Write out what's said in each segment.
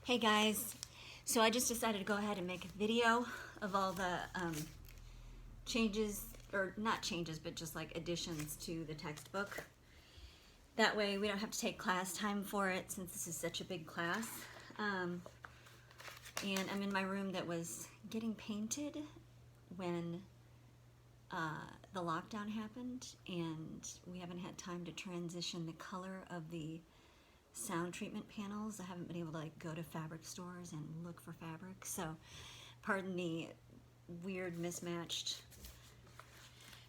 Hey guys, so I just decided to go ahead and make a video of all the changes, or not changes, but just like additions to the textbook. That way we don't have to take class time for it since this is such a big class. And I'm in my room that was getting painted when the lockdown happened, and we haven't had time to transition the color of the sound treatment panels. I haven't been able to go to fabric stores and look for fabric, so pardon the weird mismatched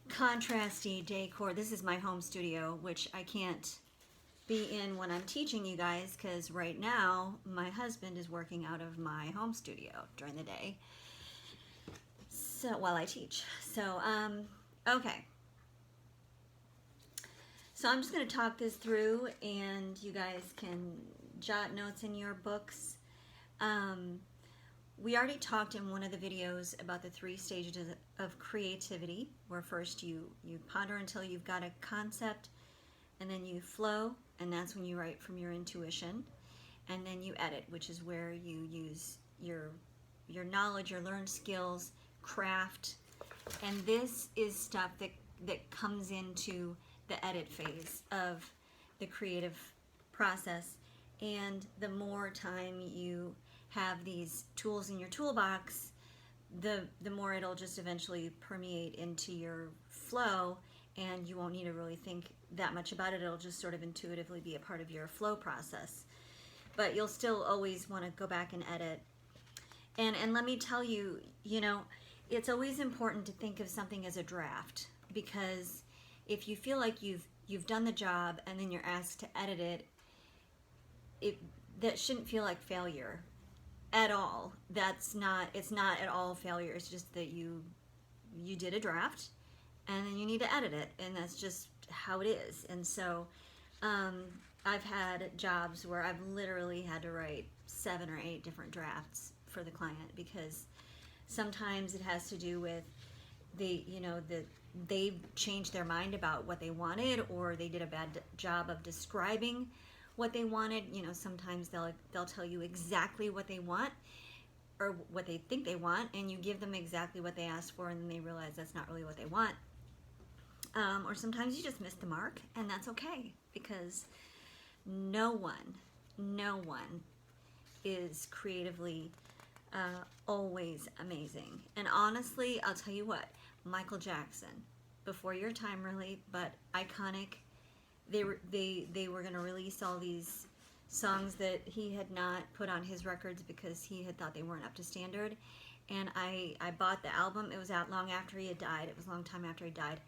contrasty decor. This is my home studio, which I can't be in when I'm teaching you guys because right now my husband is working out of my home studio during the day, so while I teach. So okay, so I'm just going to talk this through and you guys can jot notes in your books. We already talked in one of the videos about the 3 stages of creativity, where first you ponder until you've got a concept, and then you flow, and that's when you write from your intuition, and then you edit, which is where you use your knowledge, your learned skills, craft, and this is stuff that comes into the edit phase of the creative process. And the more time you have these tools in your toolbox, the more it'll just eventually permeate into your flow, and you won't need to really think that much about it. It'll just sort of intuitively be a part of your flow process. But you'll still always want to go back and edit. And let me tell you, it's always important to think of something as a draft, because if you feel like you've done the job and then you're asked to edit it, that shouldn't feel like failure at all. It's not at all failure. It's just that you did a draft and then you need to edit it, and that's just how it is. And so I've had jobs where I've literally had to write 7 or 8 different drafts for the client, because sometimes it has to do with they've changed their mind about what they wanted, or they did a bad job of describing what they wanted. Sometimes they'll tell you exactly what they want or what they think they want, and you give them exactly what they asked for, and then they realize that's not really what they want. Or sometimes you just miss the mark, and that's okay, because no one is creatively always amazing. And honestly, I'll tell you what, Michael Jackson, before your time really, but iconic. They were going to release all these songs that he had not put on his records because he had thought they weren't up to standard. And I bought the album. It was out long after he had died. It was a long time after he died.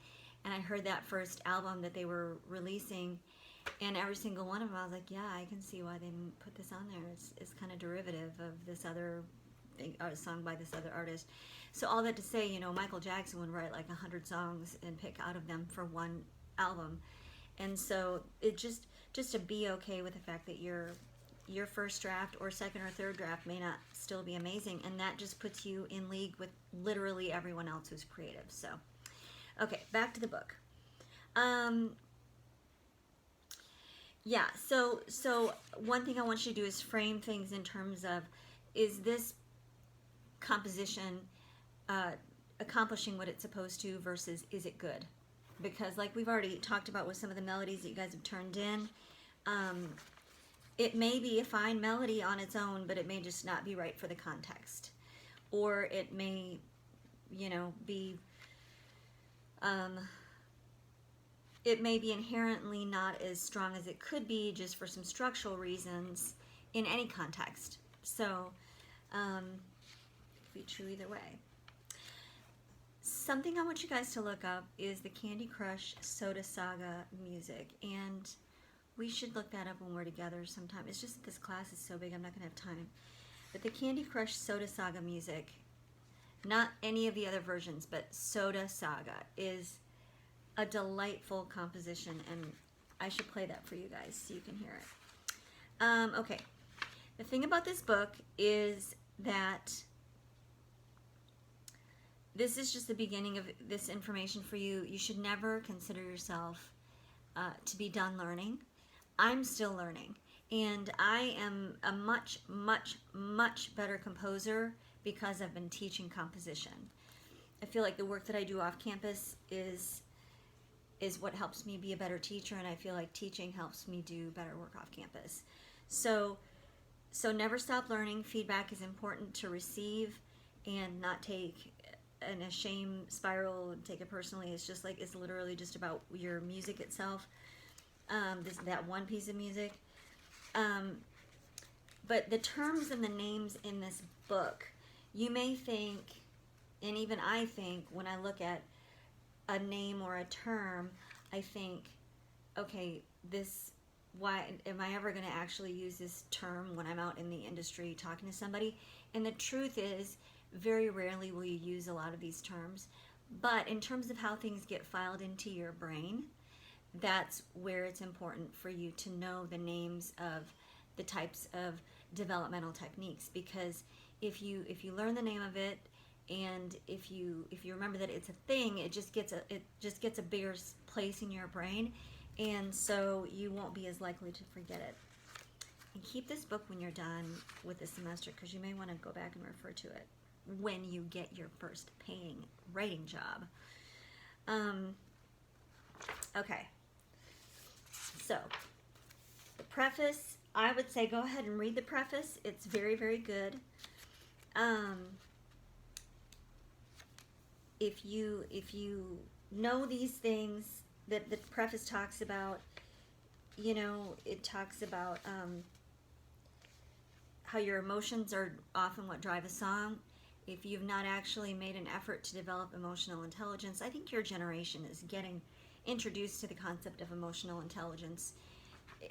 And I heard that first album that they were releasing, and every single one of them, I was like, yeah, I can see why they put this on there. It's kind of derivative of this other thing, song by this other artist. So all that to say, Michael Jackson would write like 100 songs and pick out of them for one album. And so it just to be okay with the fact that your first draft or second or third draft may not still be amazing, and that just puts you in league with literally everyone else who's creative. So okay, back to the book. Yeah, so one thing I want you to do is frame things in terms of, is this composition accomplishing what it's supposed to, versus is it good? Because like we've already talked about with some of the melodies that you guys have turned in, it may be a fine melody on its own, but it may just not be right for the context. Or it may, be it may be inherently not as strong as it could be just for some structural reasons in any context. So it could be true either way. Something I want you guys to look up is the Candy Crush Soda Saga music, and we should look that up when we're together sometime. It's just that this class is so big I'm not going to have time. But the Candy Crush Soda Saga music, not any of the other versions, but Soda Saga, is a delightful composition, and I should play that for you guys so you can hear it. Okay, the thing about this book is that this is just the beginning of this information for you. You should never consider yourself to be done learning. I'm still learning, And I am a much, much, much better composer because I've been teaching composition. I feel like the work that I do off campus is what helps me be a better teacher, and I feel like teaching helps me do better work off campus. So never stop learning. Feedback is important to receive and not take in a shame spiral and take it personally. It's just like, it's literally just about your music itself, that one piece of music. But the terms and the names in this book, you may think, and even I think, when I look at a name or a term, I think, okay, why am I ever going to actually use this term when I'm out in the industry talking to somebody? And the truth is, very rarely will you use a lot of these terms. But in terms of how things get filed into your brain, that's where it's important for you to know the names of the types of developmental techniques, because if you learn the name of it, and if you remember that it's a thing, it just gets a bigger place in your brain, and so you won't be as likely to forget it. And keep this book when you're done with the semester, because you may want to go back and refer to it when you get your first paying writing job. Okay. So, the preface, I would say go ahead and read the preface. It's very, very good. If you know these things that the preface talks about, it talks about how your emotions are often what drive a song. If you've not actually made an effort to develop emotional intelligence, I think your generation is getting introduced to the concept of emotional intelligence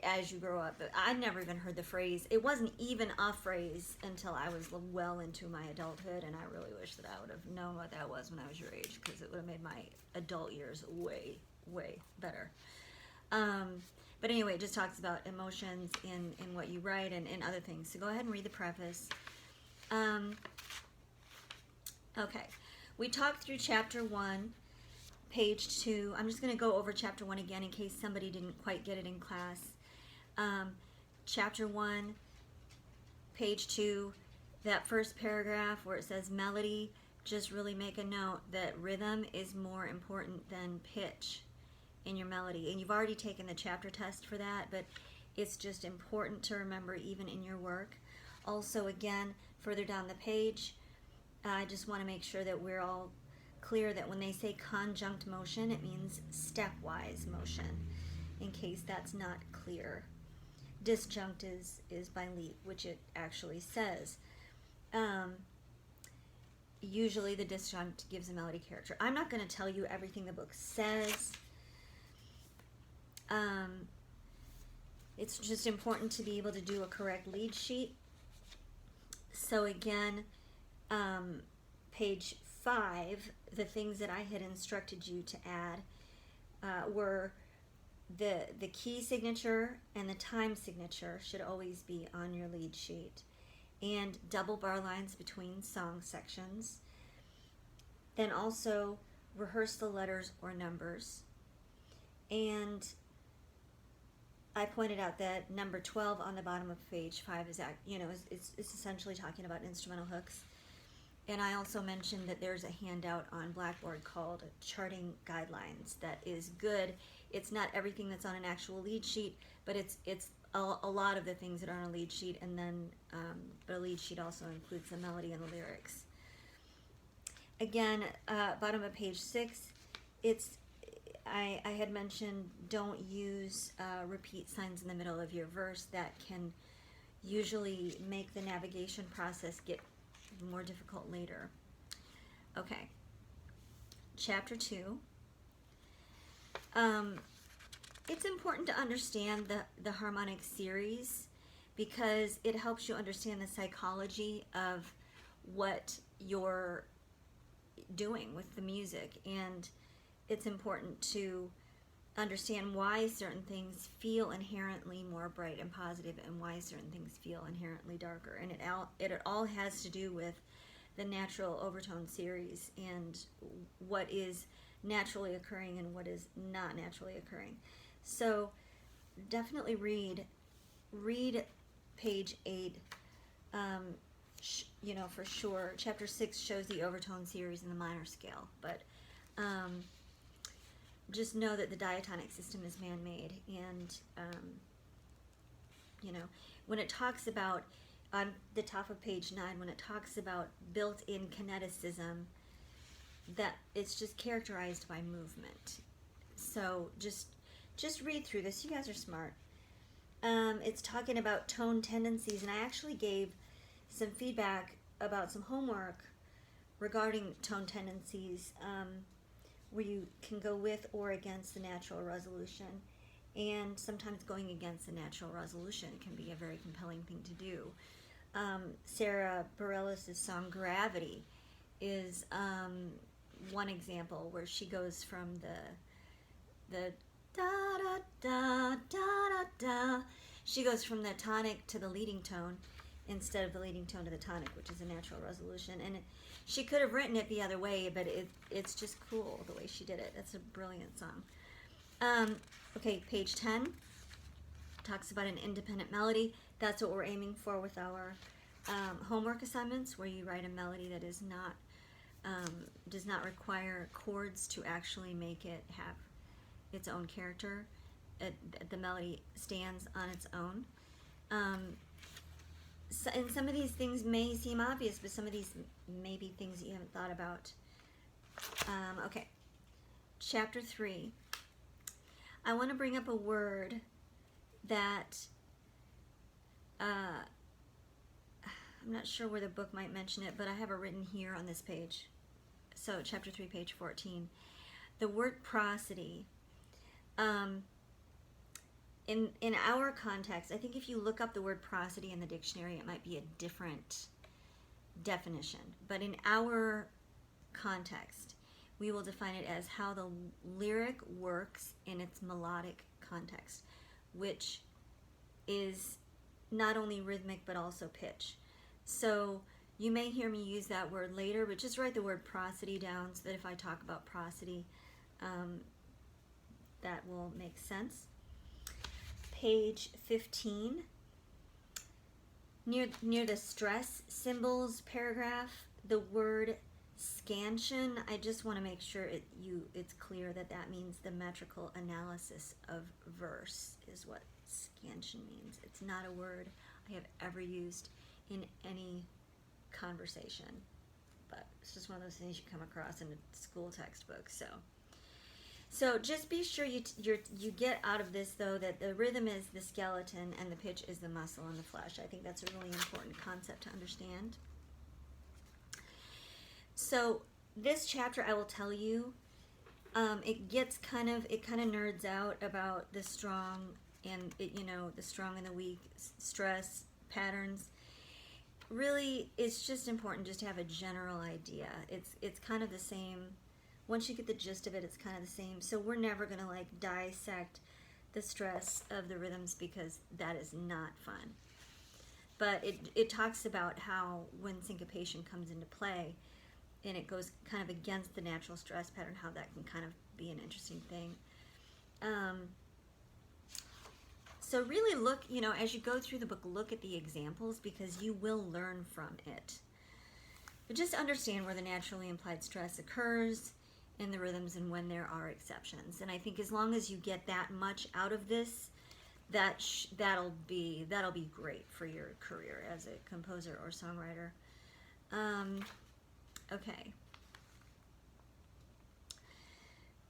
as you grow up. But I never even heard the phrase. It wasn't even a phrase until I was well into my adulthood, and I really wish that I would have known what that was when I was your age, because it would have made my adult years way, way better. But anyway, it just talks about emotions in what you write and other things. So go ahead and read the preface. Okay, we talked through chapter 1. Page 2. I'm just going to go over chapter 1 again in case somebody didn't quite get it in class. Chapter 1, page 2, that first paragraph where it says melody, just really make a note that rhythm is more important than pitch in your melody. And you've already taken the chapter test for that, but it's just important to remember even in your work. Also, again, further down the page, I just want to make sure that we're all clear that when they say conjunct motion, it means stepwise motion, in case that's not clear. Disjunct is by leap, which it actually says. Usually the disjunct gives a melody character. I'm not going to tell you everything the book says. It's just important to be able to do a correct lead sheet. So again, page 5, the things that I had instructed you to add were the key signature and the time signature should always be on your lead sheet, and double bar lines between song sections. Then also rehearse the letters or numbers. And I pointed out that number 12 on the bottom of page 5 is it's essentially talking about instrumental hooks. And I also mentioned that there's a handout on Blackboard called Charting Guidelines that is good. It's not everything that's on an actual lead sheet, but it's a lot of the things that are on a lead sheet, and then but a lead sheet also includes the melody and the lyrics. Again, bottom of page 6, I had mentioned don't use repeat signs in the middle of your verse. That can usually make the navigation process get more difficult later. Okay, chapter 2. It's important to understand the harmonic series because it helps you understand the psychology of what you're doing with the music, and it's important to understand why certain things feel inherently more bright and positive and why certain things feel inherently darker. And it all has to do with the natural overtone series and what is naturally occurring and what is not naturally occurring. So definitely read read page 8, you know, for sure. Chapter 6 shows the overtone series in the minor scale, but just know that the diatonic system is man-made, and you know, when it talks about, on the top of page 9, when it talks about built-in kineticism, that it's just characterized by movement. So just read through this. You guys are smart. It's talking about tone tendencies, and I actually gave some feedback about some homework regarding tone tendencies, where you can go with or against the natural resolution. And sometimes going against the natural resolution can be a very compelling thing to do. Sarah Bareilles' song Gravity is one example where she goes from the da da da da da da. She goes from the tonic to the leading tone instead of the leading tone to the tonic, which is a natural resolution. And she could have written it the other way, but it's just cool the way she did it. That's a brilliant song. Okay, page 10 talks about an independent melody. That's what we're aiming for with our homework assignments, where you write a melody that is not does not require chords to actually make it have its own character. The melody stands on its own. And some of these things may seem obvious, but some of these may be things that you haven't thought about. Okay, chapter 3. I want to bring up a word that I'm not sure where the book might mention it, but I have it written here on this page. So chapter 3, page 14. The word prosody. In our context, I think if you look up the word prosody in the dictionary, it might be a different definition. But in our context, we will define it as how the lyric works in its melodic context, which is not only rhythmic but also pitch. So you may hear me use that word later, but just write the word prosody down so that if I talk about prosody, that will make sense. Page 15, near the stress symbols paragraph, the word scansion, I just want to make sure it's clear that means the metrical analysis of verse is what scansion means. It's not a word I have ever used in any conversation, but it's just one of those things you come across in a school textbook. So just be sure you get out of this, though, that the rhythm is the skeleton and the pitch is the muscle and the flesh. I think that's a really important concept to understand. So this chapter, I will tell you, it kind of nerds out about the strong and the strong and the weak, stress patterns. Really, it's just important just to have a general idea. It's kind of the same. Once you get the gist of it, it's kind of the same. So we're never going to dissect the stress of the rhythms, because that is not fun. But it talks about how when syncopation comes into play and it goes kind of against the natural stress pattern, how that can kind of be an interesting thing. So really look, as you go through the book, look at the examples, because you will learn from it. But just understand where the naturally implied stress occurs in the rhythms and when there are exceptions. And I think as long as you get that much out of this, that'll be great for your career as a composer or songwriter. Okay.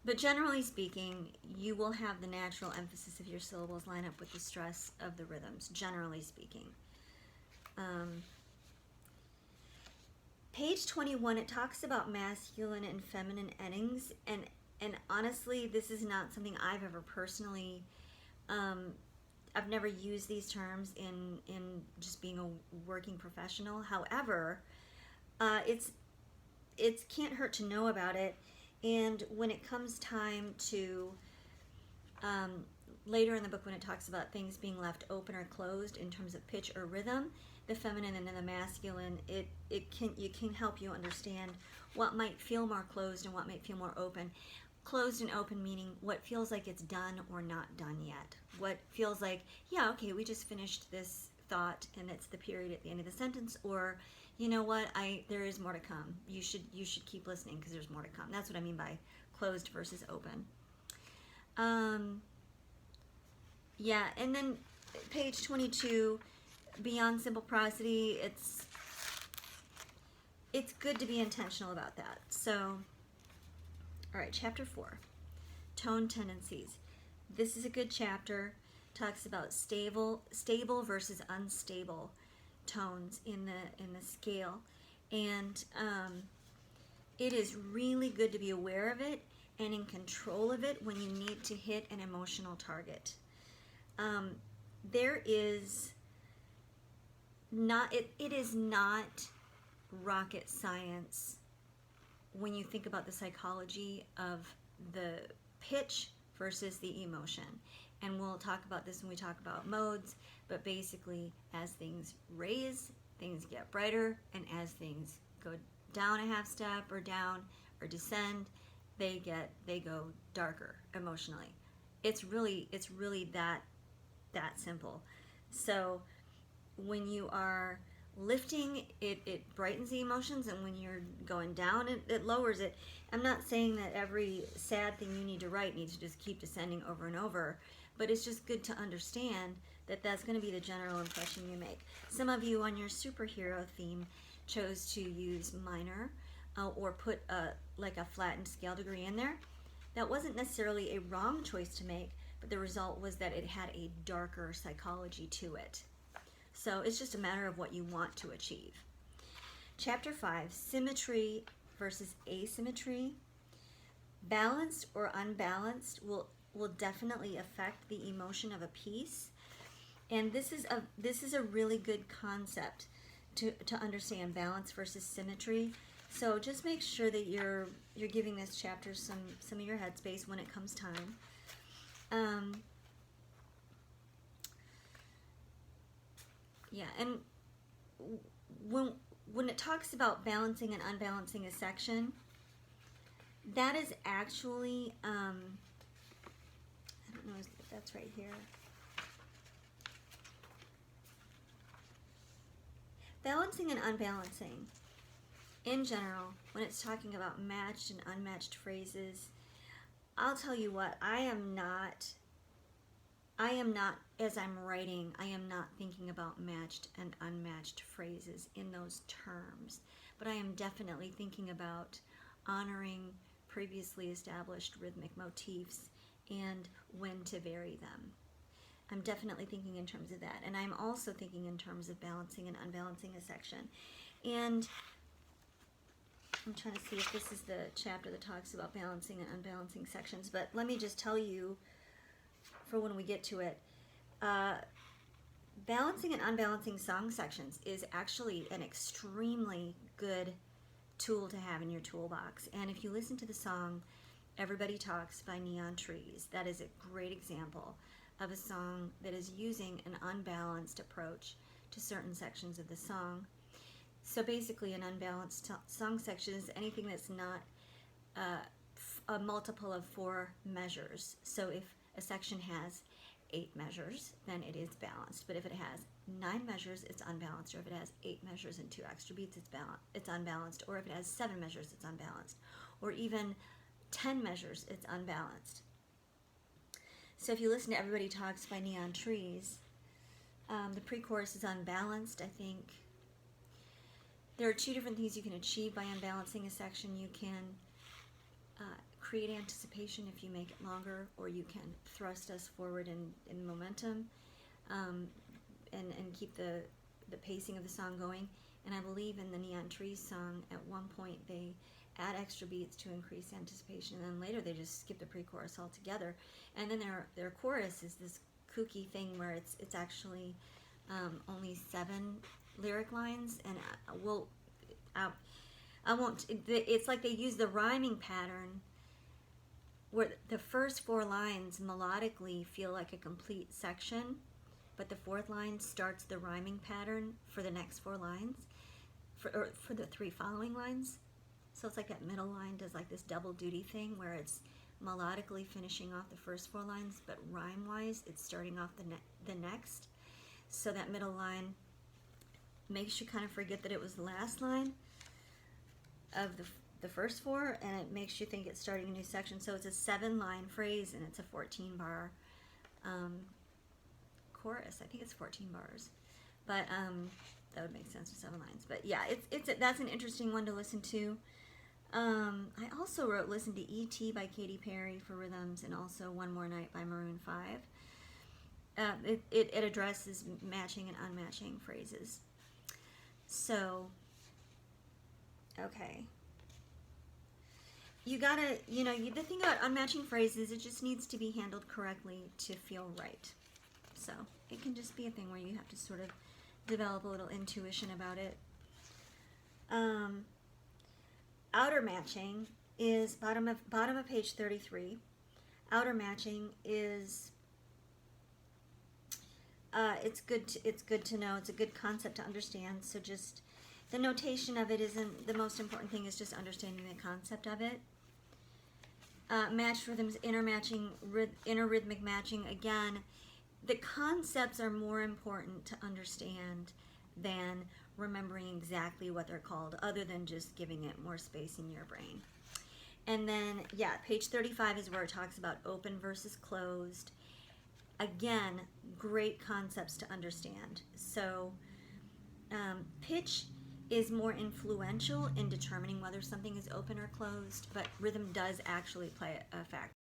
But generally speaking, you will have the natural emphasis of your syllables line up with the stress of the rhythms, generally speaking. Page 21, it talks about masculine and feminine endings, and honestly, this is not something I've ever personally, I've never used these terms in just being a working professional. However, it can't hurt to know about it, and when it comes time to, later in the book when it talks about things being left open or closed in terms of pitch or rhythm, the feminine and then the masculine, it can help you understand what might feel more closed and what might feel more open. Closed and open meaning what feels like it's done or not done yet. What feels like, yeah, okay, we just finished this thought and it's the period at the end of the sentence, or you know what, there is more to come. You should keep listening because there's more to come. That's what I mean by closed versus open. Yeah, and then page 22, beyond simple prosody, it's good to be intentional about that. So, all right, chapter 4, tone tendencies. This is a good chapter. Talks about stable versus unstable tones in the scale, and it is really good to be aware of it and in control of it when you need to hit an emotional target. There is not it is not rocket science when you think about the psychology of the pitch versus the emotion. And we'll talk about this when we talk about modes, but basically as things raise, things get brighter, and as things go down a half step or down or descend, they go darker emotionally. It's really that simple. So when you are lifting, it brightens the emotions, and when you're going down, it lowers it. I'm not saying that every sad thing you need to write needs to just keep descending over and over, but it's just good to understand that that's going to be the general impression you make. Some of you on your superhero theme chose to use minor or put like a flattened scale degree in there. That wasn't necessarily a wrong choice to make, but the result was that it had a darker psychology to it. So it's just a matter of what you want to achieve. Chapter 5, symmetry versus asymmetry. Balanced or unbalanced will definitely affect the emotion of a piece. And this is a really good concept to understand, balance versus symmetry. So just make sure that you're giving this chapter some of your headspace when it comes time. Yeah, and when it talks about balancing and unbalancing a section, that is actually, I don't know if that's right here. Balancing and unbalancing, in general, when it's talking about matched and unmatched phrases, I'll tell you what, I am not, as I'm writing, I am not thinking about matched and unmatched phrases in those terms, but I am definitely thinking about honoring previously established rhythmic motifs and when to vary them. I'm definitely thinking in terms of that, and I'm also thinking in terms of balancing and unbalancing a section. And I'm trying to see if this is the chapter that talks about balancing and unbalancing sections, but let me just tell you, for when we get to it, balancing and unbalancing song sections is actually an extremely good tool to have in your toolbox. And if you listen to the song Everybody Talks by Neon Trees, that is a great example of a song that is using an unbalanced approach to certain sections of the song. So basically an unbalanced song section is anything that's not a multiple of 4 measures. So if a section has 8 measures, then it is balanced. But if it has 9 measures, it's unbalanced. Or if it has 8 measures and 2 extra beats, it's unbalanced. Or if it has 7 measures, it's unbalanced. Or even 10 measures, it's unbalanced. So if you listen to Everybody Talks by Neon Trees, the pre-chorus is unbalanced, I think. There are 2 different things you can achieve by unbalancing a section. You can create anticipation if you make it longer, or you can thrust us forward in momentum and keep the pacing of the song going. And I believe in the Neon Trees song, at one point they add extra beats to increase anticipation, and then later they just skip the pre-chorus altogether. And then their chorus is this kooky thing where it's actually only 7 lyric lines, and I won't. It's like they use the rhyming pattern where the first 4 lines melodically feel like a complete section, but the 4th line starts the rhyming pattern for the next 4 lines, for the 3 following lines. So it's like that middle line does like this double duty thing where it's melodically finishing off the first 4 lines, but rhyme-wise, it's starting off the next. So that middle line makes you kind of forget that it was the last line of the first 4, and it makes you think it's starting a new section. So it's a 7-line phrase, and it's a 14-bar chorus. I think it's 14 bars, but that would make sense with 7 lines. But yeah, that's an interesting one to listen to. I also wrote Listen to E.T. by Katy Perry for rhythms, and also One More Night by Maroon 5. It addresses matching and unmatching phrases. So, okay. You gotta, the thing about unmatching phrases, it just needs to be handled correctly to feel right. So, it can just be a thing where you have to sort of develop a little intuition about it. Outer matching is bottom of page 33. Outer matching is it's good to know. It's a good concept to understand. So just the notation of it isn't the most important thing. Is just understanding the concept of it. Matched rhythms, inner rhythmic matching. Again, the concepts are more important to understand than remembering exactly what they're called, other than just giving it more space in your brain. And then, yeah, page 35 is where it talks about open versus closed. Again, great concepts to understand. So, pitch is more influential in determining whether something is open or closed, but rhythm does actually play a factor.